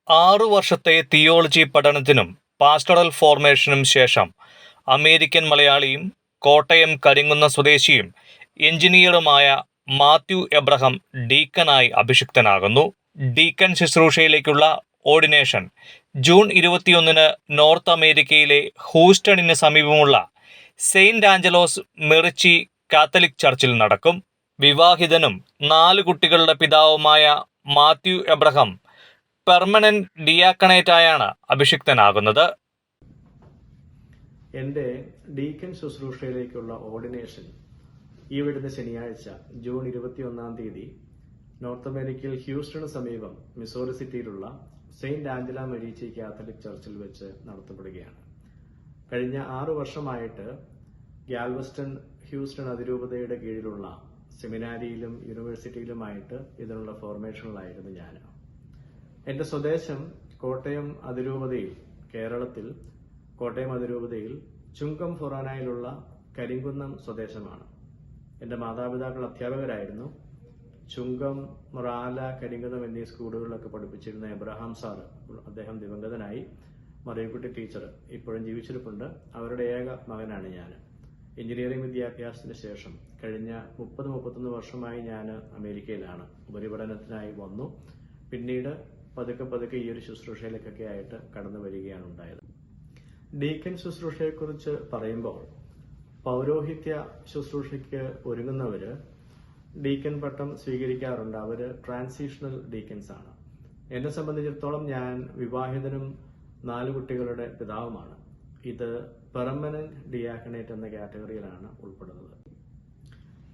6 വർഷത്തെ തിയോളജി പഠനത്തിനും പാസ്റ്ററൽ ഫോർമേഷനും ശേഷം അമേരിക്കൻ മലയാളിയും കോട്ടയം കരിങ്കുന്നം സ്വദേശിയും എഞ്ചിനീയറുമായ മാത്യു എബ്രഹാം ഡീക്കനായി അഭിഷിക്തനാകുന്നു. ഡീക്കൻ ശുശ്രൂഷയിലേക്കുള്ള ഓർഡിനേഷൻ ജൂൺ 21 നോർത്ത് അമേരിക്കയിലെ ഹൂസ്റ്റണിന് സമീപമുള്ള സെയിന്റ് ആഞ്ചലോസ് മെറിച്ചി കാത്തലിക് ചർച്ചിൽ നടക്കും. വിവാഹിതനും 4 കുട്ടികളുടെ പിതാവുമായ മാത്യു എബ്രഹാം പെർമനന്റ് ഡിയാക്കണേറ്റായാണ് അഭിഷിക്തനാകുന്നത്. എൻ്റെ ഡീക്കൻ ശുശ്രൂഷയിലേക്കുള്ള ഓർഡിനേഷൻ ഈ വരുന്ന ശനിയാഴ്ച ജൂൺ 21 നോർത്ത് അമേരിക്കയിൽ ഹ്യൂസ്റ്റണിന് സമീപം മിസോറി സിറ്റിയിലുള്ള സെയിന്റ് ആഞ്ചല മെരീച്ചി കാത്തലിക് ചർച്ചിൽ വെച്ച് നടത്തപ്പെടുകയാണ്. കഴിഞ്ഞ 6 വർഷമായിട്ട് ഗാൽവസ്റ്റൺ ഹ്യൂസ്റ്റൺ അതിരൂപതയുടെ കീഴിലുള്ള സെമിനാരിയിലും യൂണിവേഴ്സിറ്റിയിലുമായിട്ട് ഇതിനുള്ള ഫോർമേഷനിലായിരുന്നു ഞാൻ. എൻ്റെ സ്വദേശം കോട്ടയം അതിരൂപതയിൽ, കേരളത്തിൽ കോട്ടയം അതിരൂപതയിൽ ചുങ്കം ഫൊറാനയിലുള്ള കരിങ്കുന്നം സ്വദേശമാണ്. എൻ്റെ മാതാപിതാക്കൾ അധ്യാപകരായിരുന്നു. ചുങ്കം, മൊറാല, കരിങ്കുന്നം എന്നീ സ്കൂളുകളിലൊക്കെ പഠിപ്പിച്ചിരുന്ന എബ്രഹാം സാറ്, അദ്ദേഹം ദിവംഗതനായി. മറിയക്കുട്ടി ടീച്ചർ ഇപ്പോഴും ജീവിച്ചിരിപ്പുണ്ട്. അവരുടെ ഏക മകനാണ് ഞാൻ. എഞ്ചിനീയറിംഗ് വിദ്യാഭ്യാസത്തിന് ശേഷം കഴിഞ്ഞ 30-31 വർഷമായി ഞാൻ അമേരിക്കയിലാണ്. ഉപരിപഠനത്തിനായി വന്നു. പിന്നീട് പതുക്കെ ഈ ഒരു ശുശ്രൂഷയിലേക്കൊക്കെ ആയിട്ട് കടന്നു വരികയാണ് ഉണ്ടായത്. ഡീക്കൻ ശുശ്രൂഷയെക്കുറിച്ച് പറയുമ്പോൾ, പൗരോഹിത്യ ശുശ്രൂഷയ്ക്ക് ഒരുങ്ങുന്നവര് ഡീക്കൻ പട്ടം സ്വീകരിക്കാറുണ്ട്. അവര് ട്രാൻസിഷണൽ ഡീക്കൻസ് ആണ്. എന്നെ സംബന്ധിച്ചിടത്തോളം ഞാൻ വിവാഹിതനും 4 കുട്ടികളുടെ പിതാവുമാണ്. ഇത് പെർമനന്റ് ഡിയാക്കണേറ്റ് എന്ന കാറ്റഗറിയിലാണ് ഉൾപ്പെടുന്നത്.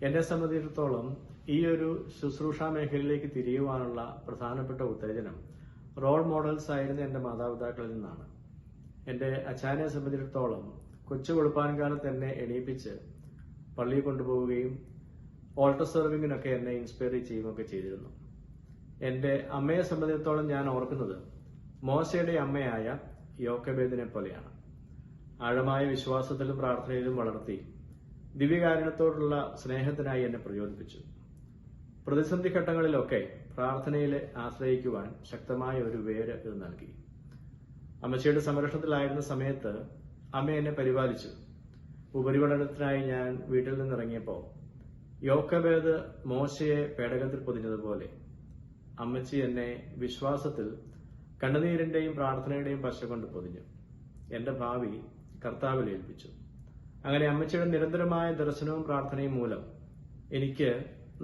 എന്നെ സംബന്ധിച്ചിടത്തോളം ഈ ഒരു ശുശ്രൂഷാ മേഖലയിലേക്ക് തിരിയുവാനുള്ള പ്രധാനപ്പെട്ട ഉത്തേജനം റോൾ മോഡൽസ് ആയിരുന്ന എൻ്റെ മാതാപിതാക്കളിൽ നിന്നാണ്. എൻ്റെ അച്ഛനെ സംബന്ധിച്ചിടത്തോളം കൊച്ചു വെളുപ്പാൻകാലത്ത് എന്നെ എണീപ്പിച്ച് പള്ളിയിൽ കൊണ്ടുപോവുകയും ഓൾട്ടർ സെർവിങ്ങിനൊക്കെ എന്നെ ഇൻസ്പയർ ചെയ്യുകയൊക്കെ ചെയ്തിരുന്നു. എൻ്റെ അമ്മയെ സംബന്ധിച്ചിടത്തോളം ഞാൻ ഓർക്കുന്നത് മോശയുടെ അമ്മയായ യോക്കബേദിനെ പോലെയാണ്. ആഴമായ വിശ്വാസത്തിലും പ്രാർത്ഥനയിലും വളർത്തി ദിവ്യകാരുണ്യത്തോടുള്ള സ്നേഹത്തിനായി എന്നെ പ്രചോദിപ്പിച്ചു. പ്രതിസന്ധി ഘട്ടങ്ങളിലൊക്കെ പ്രാർത്ഥനയിൽ ആശ്രയിക്കുവാൻ ശക്തമായ ഒരു വേര് ഇത് നൽകി. അമ്മച്ചിയുടെ സംരക്ഷണത്തിലായിരുന്ന സമയത്ത് അമ്മ എന്നെ പരിപാലിച്ചു. ഉപരിപഠനത്തിനായി ഞാൻ വീട്ടിൽ നിന്നിറങ്ങിയപ്പോൾ യോക്കബേദ് മോശയെ പേടകത്തിൽ പൊതിഞ്ഞതുപോലെ അമ്മച്ചി എന്നെ വിശ്വാസത്തിൽ കണ്ണുനീരിന്റെയും പ്രാർത്ഥനയുടെയും പശ കൊണ്ട് പൊതിഞ്ഞു. എന്റെ ഭാവി കർത്താവിൽ ഏൽപ്പിച്ചു. അങ്ങനെ അമ്മച്ചിയുടെ നിരന്തരമായ ദർശനവും പ്രാർത്ഥനയും മൂലം എനിക്ക്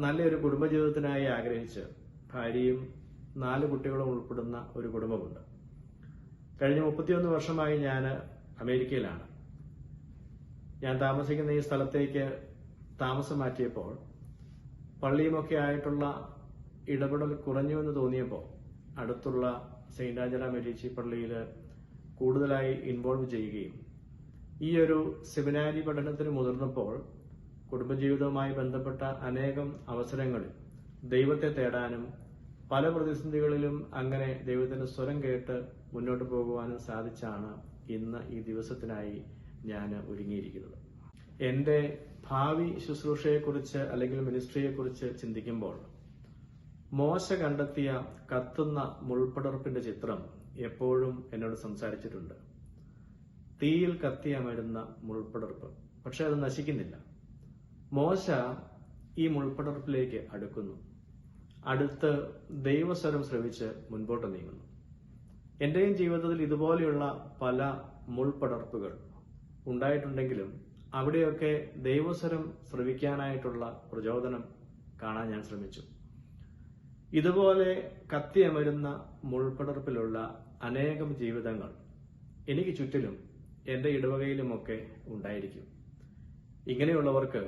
നല്ലൊരു കുടുംബജീവിതത്തിനായി ആഗ്രഹിച്ച് ഭാര്യയും 4 കുട്ടികളും ഉൾപ്പെടുന്ന ഒരു കുടുംബമുണ്ട്. കഴിഞ്ഞ 31 വർഷമായി ഞാൻ അമേരിക്കയിലാണ്. ഞാൻ താമസിക്കുന്ന ഈ സ്ഥലത്തേക്ക് താമസം മാറ്റിയപ്പോൾ പള്ളിയുമൊക്കെ ആയിട്ടുള്ള ഇടപെടൽ കുറഞ്ഞു എന്ന് തോന്നിയപ്പോൾ അടുത്തുള്ള സെയിന്റ് ആഞ്ചല മെരീച്ചി പള്ളിയിൽ കൂടുതലായി ഇൻവോൾവ് ചെയ്യുകയും ഈ ഒരു സെമിനാരി പഠനത്തിന് മുതിർന്നപ്പോൾ കുടുംബജീവിതവുമായി ബന്ധപ്പെട്ട അനേകം അവസരങ്ങളിൽ ദൈവത്തെ തേടാനും പല പ്രതിസന്ധികളിലും അങ്ങനെ ദൈവത്തിന്റെ സ്വരം കേട്ട് മുന്നോട്ട് പോകുവാനും സാധിച്ചാണ് ഇന്ന് ഈ ദിവസത്തിനായി ഞാൻ ഒരുങ്ങിയിരിക്കുന്നത്. എൻ്റെ ഭാവി ശുശ്രൂഷയെക്കുറിച്ച് അല്ലെങ്കിൽ മിനിസ്ട്രിയെക്കുറിച്ച് ചിന്തിക്കുമ്പോൾ മോശ കണ്ടെത്തിയ കത്തുന്ന മുൾപടർപ്പിന്റെ ചിത്രം എപ്പോഴും എന്നോട് സംസാരിച്ചിട്ടുണ്ട്. തീയിൽ കത്തിയമരുന്ന മുൾപടർപ്പ്, പക്ഷെ അത് നശിക്കുന്നില്ല. മോശ ഈ മുൾപടർപ്പിലേക്ക് അടുക്കുന്നു. അടുത്ത് ദൈവസ്വരം ശ്രവിച്ച് മുൻപോട്ട് നീങ്ങുന്നു. എന്റെയും ജീവിതത്തിൽ ഇതുപോലെയുള്ള പല മുൾപടർപ്പുകൾ ഉണ്ടായിട്ടുണ്ടെങ്കിലും അവിടെയൊക്കെ ദൈവസ്വരം ശ്രവിക്കാനായിട്ടുള്ള പ്രചോദനം കാണാൻ ഞാൻ ശ്രമിച്ചു. ഇതുപോലെ കത്തിയമരുന്ന മുൾപടർപ്പിലുള്ള അനേകം ജീവിതങ്ങൾ എനിക്ക് ചുറ്റിലും എന്റെ ഇടവകയിലുമൊക്കെ ഉണ്ടായിരിക്കും. ഇങ്ങനെയുള്ളവർക്ക്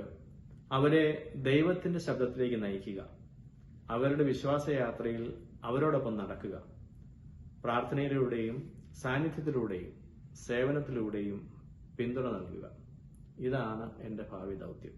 അവരെ ദൈവത്തിന്റെ ശബ്ദത്തിലേക്ക് നയിക്കുക, അവരുടെ വിശ്വാസയാത്രയിൽ അവരോടൊപ്പം നടക്കുക, പ്രാർത്ഥനയിലൂടെയും സാന്നിധ്യത്തിലൂടെയും സേവനത്തിലൂടെയും പിന്തുണ നൽകുക. ഇതാണ് എൻ്റെ ഭാവി ദൗത്യം.